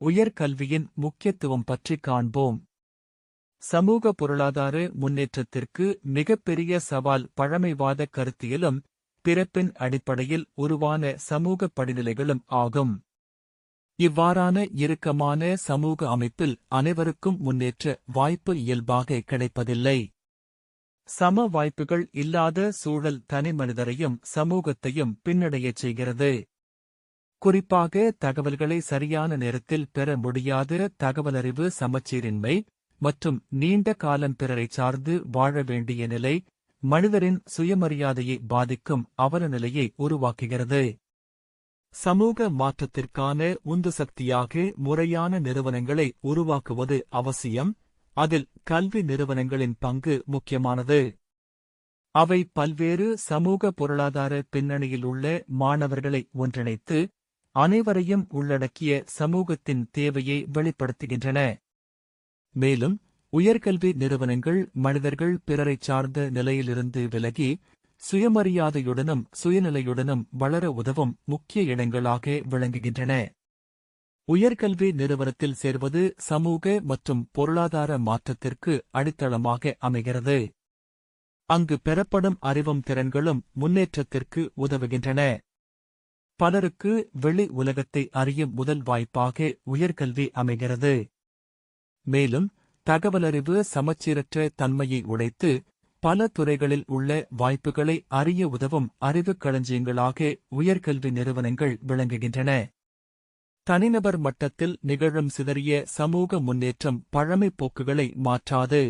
உயர்கல்வியின் முக்கியத்துவம் பற்றி காண்போம். சமூக பொருளாதார முன்னேற்றத்திற்கு மிகப்பெரிய சவால் பழமைவாத கருத்தியலும் பிறப்பின் அடிப்படையில் உருவான சமூக படிநிலைகளும் ஆகும். இவ்வாறான இறுக்கமான சமூக அமைப்பில் அனைவருக்கும் முன்னேற்ற வாய்ப்பு இயல்பாக கிடைப்பதில்லை. சம வாய்ப்புகள் இல்லாத சூழல் தனிமனிதரையும் சமூகத்தையும் பின்னடையச் செய்கிறது. குறிப்பாக தகவல்களை சரியான நேரத்தில் பெற முடியாத தகவலறிவு சமச்சீரின்மை மற்றும் நீண்ட காலம் பிறரைச் சார்ந்து வாழ வேண்டிய நிலை மனிதரின் சுயமரியாதையை பாதிக்கும் அவலநிலையை உருவாக்குகிறது. சமூக மாற்றத்திற்கான உந்து சக்தியாக முறையான நிறுவனங்களை உருவாக்குவது அவசியம். அதில் கல்வி நிறுவனங்களின் பங்கு முக்கியமானது. அவை பல்வேறு சமூக பொருளாதார பின்னணியில் உள்ள மாணவர்களை ஒன்றிணைத்து அனைவரையும் உள்ளடக்கிய சமூகத்தின் தேவையை வெளிப்படுத்துகின்றன. மேலும் உயர்கல்வி நிறுவனங்கள் மனிதர்கள் பிறரைச் சார்ந்த நிலையிலிருந்து விலகி சுயமரியாதையுடனும் சுயநிலையுடனும் வளர உதவும் முக்கிய இடங்களாக விளங்குகின்றன. உயர்கல்வி நிறுவனத்தில் சேர்வது சமூக மற்றும் பொருளாதார மாற்றத்திற்கு அடித்தளமாக அமைகிறது. அங்கு பெறப்படும் அறிவும் திறன்களும் முன்னேற்றத்திற்கு உதவுகின்றன. பலருக்கு வெளி உலகத்தை அறியும் முதல் வாய்ப்பாக உயர்கல்வி அமைகிறது. மேலும் தகவலறிவு சமச்சீரற்ற தன்மையை உடைத்து பல துறைகளில் உள்ள வாய்ப்புகளை அறிய உதவும் அறிவுக் களஞ்சியங்களாக உயர்கல்வி நிறுவனங்கள் விளங்குகின்றன. தனிநபர் மட்டத்தில் நிகழும் சிதறிய சமூக முன்னேற்றம் பழமை போக்குகளை மாற்றாது.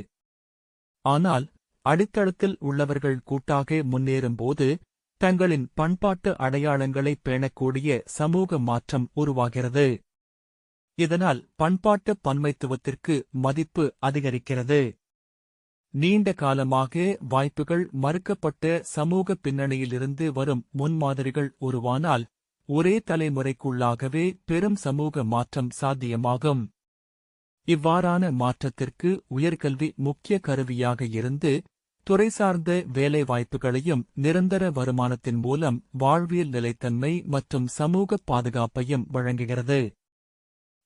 ஆனால் அடித்தளத்தில் உள்ளவர்கள் கூட்டாக முன்னேறும்போது தங்களின் பண்பாட்டு அடையாளங்களை பேணக்கூடிய சமூக மாற்றம் உருவாகிறது. இதனால் பண்பாட்டு பன்மைத்துவத்திற்கு மதிப்பு அதிகரிக்கிறது. நீண்ட காலமாக வாய்ப்புகள் மறுக்கப்பட்ட சமூக பின்னணியிலிருந்து வரும் முன்மாதிரிகள் உருவானால் ஒரே தலைமுறைக்குள்ளாகவே பெரும் சமூக மாற்றம் சாத்தியமாகும். இவ்வாறான மாற்றத்திற்கு உயர்கல்வி முக்கிய கருவியாக இருந்து துறை சார்ந்த வேலைவாய்ப்புகளையும் நிரந்தர வருமானத்தின் மூலம் வாழ்வியல் நிலைத்தன்மை மற்றும் சமூக பாதுகாப்பையும் வழங்குகிறது.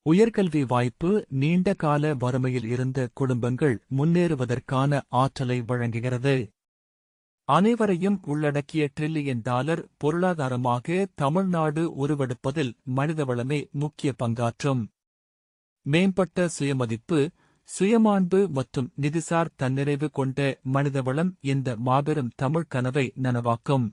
உயர்கல்வி வாய்ப்பு நீண்ட கால வறுமையில் இருந்த குடும்பங்கள் முன்னேறுவதற்கான ஆற்றலை வழங்குகிறது. அனைவரையும் உள்ளடக்கிய $1 டிரில்லியன் பொருளாதாரமாக தமிழ்நாடு உருவெடுப்பதில் மனிதவளமே முக்கிய பங்காற்றும். மேம்பட்ட சுயமதிப்பு, சுயமாண்பு மற்றும் நிதிசார் தன்னிறைவு கொண்ட மனிதவளம் இந்த மாபெரும் தமிழ் கனவை நனவாக்கும்.